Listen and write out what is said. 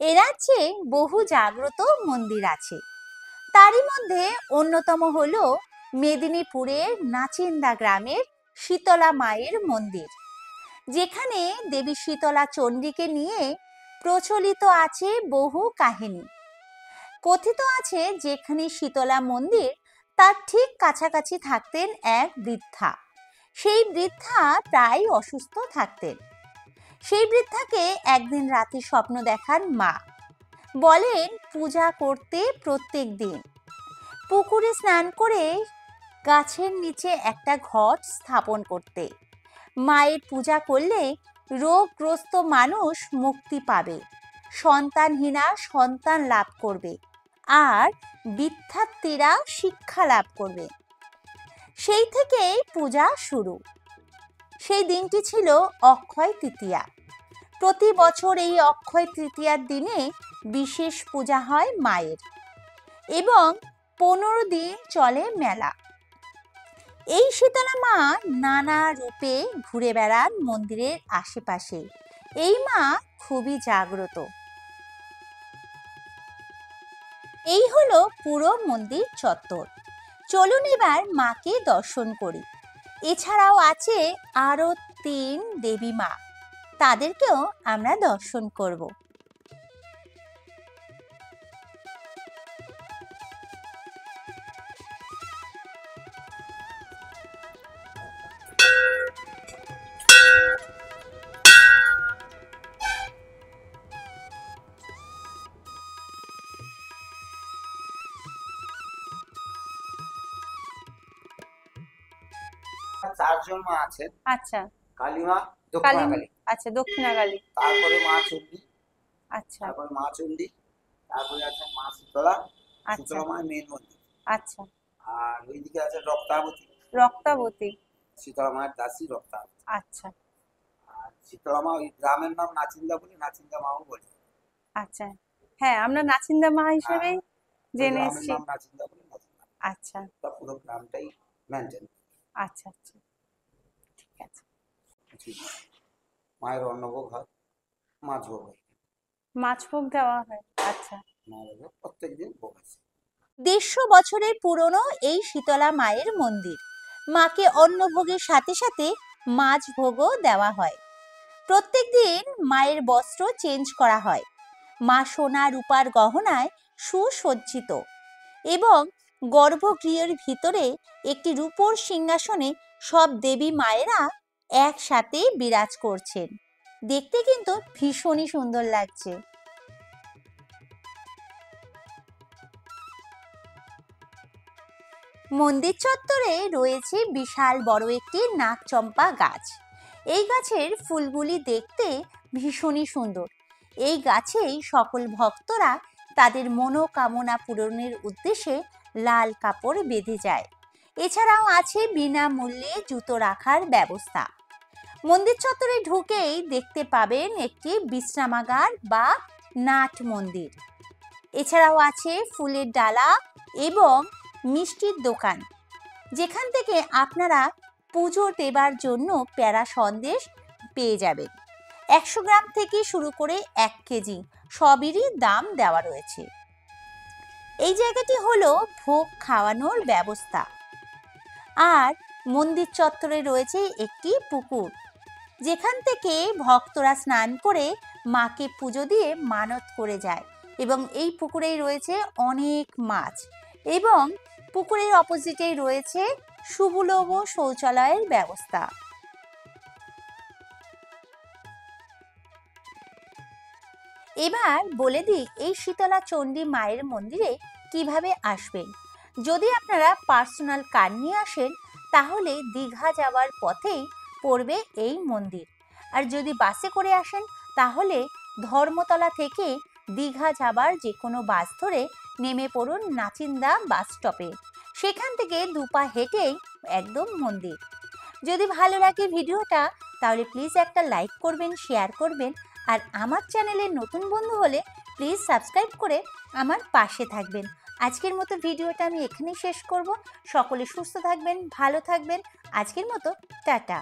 এ রাজ্যে বহু জাগ্রত মন্দির আছে। তারই মধ্যে অন্যতম হলো মেদিনীপুরের নাচিন্দা গ্রামের শীতলা মায়ের মন্দির, যেখানে দেবী শীতলা চণ্ডীকে নিয়ে প্রচলিত আছে বহু কাহিনী। কথিত আছে যেখানে শীতলা মন্দির তার ঠিক কাছাকাছি থাকতেন এক বৃদ্ধা। সেই বৃদ্ধা প্রায় অসুস্থ থাকতেন। সেই বৃদ্ধাকে একদিন রাতে স্বপ্ন দেখান মা। বলেন পূজা করতে প্রত্যেক দিন, পুকুরে স্নান করে গাছের নিচে একটা ঘট স্থাপন করতে। মায়ের পূজা করলে রোগগ্রস্ত মানুষ মুক্তি পাবে, সন্তানহীনা সন্তান লাভ করবে, আর বিদ্যার্থীরা শিক্ষা লাভ করবে। সেই থেকেই পূজা শুরু। সেই দিনটি ছিল অক্ষয় তৃতীয়া। প্রতি বছর এই অক্ষয় তৃতীয়ার দিনে বিশেষ পূজা হয় মায়ের, এবং 15 দিন চলে মেলা। এই শীতলা মা নানা রূপে ঘুরে বেড়ান মন্দিরের আশেপাশে। এই মা খুবই জাগ্রত। এই হলো পুরো মন্দির চত্বর। চলুন এবার মাকে দর্শন করি। এছাড়াও আছে আরো 3 দেবী মা, তাদেরকেও আমরা দর্শন করব। চারজন মা আছেন। আচ্ছা, কালীমা, দক্ষিণা কালী, আচ্ছা দক্ষিণা কালী, তারপরে মা চণ্ডী, আচ্ছা তারপরে মা চণ্ডী, তারপরে আছে মা শীতলা, আচ্ছা শীতলা মা মেন মন্দির। আচ্ছা। আর ওইদিকে আছে রক্তাবতী, রক্তাবতী, শীতলা মায়ের দাসী রক্তাবতী। আচ্ছা আর শীতলা মা ওই গ্রামের নাম নাচিন্দা বলে নাচিন্দা মাও বলে। আচ্ছা। হ্যাঁ, আমরা নাচিন্দা মা হিসেবেই জেনে গ্রামের এসেছি। নাম নাচিন্দা বলে নাচিন্দা। আচ্ছা পুরো গ্রামটাই মেনটেন। আচ্ছা আচ্ছা, ঠিক আছে। মায়ের অন্নভোগ হয়, মাছ ভোগ হয়, মাছ ভোগ দেওয়া হয়। আচ্ছা। মায়ের প্রত্যেকদিন ভোগ আছে। 150 বছরের পুরনো এই শীতলা মায়ের মন্দির। মাকে অন্নভোগের সাথে সাথে মাছ ভোগও দেওয়া হয়। প্রত্যেক দিন মায়ের বস্ত্র চেঞ্জ করা হয়। মা সোনা রূপার গহনায় সুসজ্জিত, এবং গর্ভগৃহের ভিতরে একটি রূপোর সিংহাসনে সব দেবী মায়েরা একসাথে বিরাজ করছেন। দেখতে কিন্তু ভীষণই সুন্দর লাগছে। মন্দির চত্বরে রয়েছে বিশাল বড় একটি নাগচম্পা গাছ। এই গাছের ফুলগুলি দেখতে ভীষণই সুন্দর। এই গাছেই সকল ভক্তরা তাদের মনোকামনা পূরণের উদ্দেশ্যে লাল কাপড় বেঁধে যায়। এছাড়াও আছে বিনামূল্যে জুতো রাখার ব্যবস্থা। মন্দির চত্বরে ঢুকেই দেখতে পাবেন একটি বিশ্রামাগার বা নাট মন্দির। এছাড়াও আছে ফুলের ডালা এবং মিষ্টির দোকান, যেখান থেকে আপনারা পুজো দেবার জন্য প্যারা সন্দেশ পেয়ে যাবেন। 100 গ্রাম থেকে শুরু করে 1 কেজি সবেরই দাম দেওয়া রয়েছে। এই জায়গাটি হলো ভোগ খাওয়ানোর ব্যবস্থা। আর মন্দির চত্বরে রয়েছে একটি পুকুর, যেখান থেকে ভক্তরা স্নান করে মাকে পুজো দিয়ে মানত করে যায়। এবং এই পুকুরেই রয়েছে অনেক মাছ, এবং পুকুরের অপোজিটেই রয়েছে সুলভ শৌচালয়ের ব্যবস্থা। এবার বলে দিই এই শীতলা চণ্ডী মায়ের মন্দিরে কিভাবে আসবেন। যদি আপনারা পার্সোনাল কার নিয়ে আসেন তাহলে দীঘা যাওয়ার পথেই পড়বে এই মন্দির। আর যদি বাসে করে আসেন তাহলে ধর্মতলা থেকে দীঘা যাবার যে কোনো বাস ধরে নেমে পড়ুন নাচিন্দা বাস স্টপে। সেখান থেকে 2 পা হেঁটেই একদম মন্দির। যদি ভালো লাগে ভিডিওটা তাহলে প্লিজ একটা লাইক করবেন, শেয়ার করবেন, আর আমার চ্যানেলের নতুন বন্ধু হলে প্লিজ সাবস্ক্রাইব করে আমার পাশে থাকবেন। আজকের মতো ভিডিওটা আমি এখানেই শেষ করব। সকলে সুস্থ থাকবেন, ভালো থাকবেন। আজকের মতো টাটা।